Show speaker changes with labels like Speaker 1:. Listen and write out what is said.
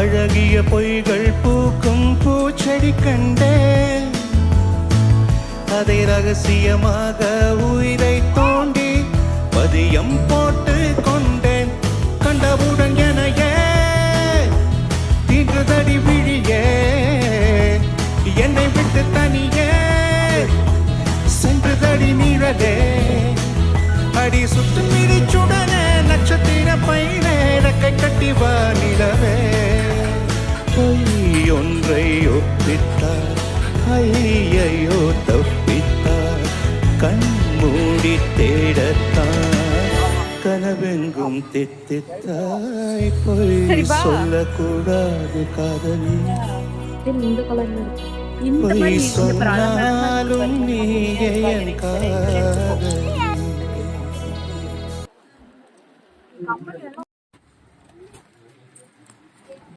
Speaker 1: அழகிய பொய்கள் பூக்கும் பூச்செடி கண்டேன். அதை ரகசியமாக உயிரை தோண்டி பதியம் போட்டு கொண்டேன். கண்டவுடன் எனையே தீண்டுதடி விழியே, என்னை விட்டு தனியே சென்றுதடி நிழலே. அடி சுட்டு மிதிச்சுடனே நட்சத்திர பையனே ரெக்கை கட்டி வானிலவே. பொய் ஒன்றை ஒப்பித்தார், ஐயையோ தப்பித்தார். கண் மூடி தேடத்தான் கனவெங்கும் தித்தித்தாய். பொய் சொல்லக்கூடாது காதலி, பொய் சொன்னாலும் நீயே என் காதல்.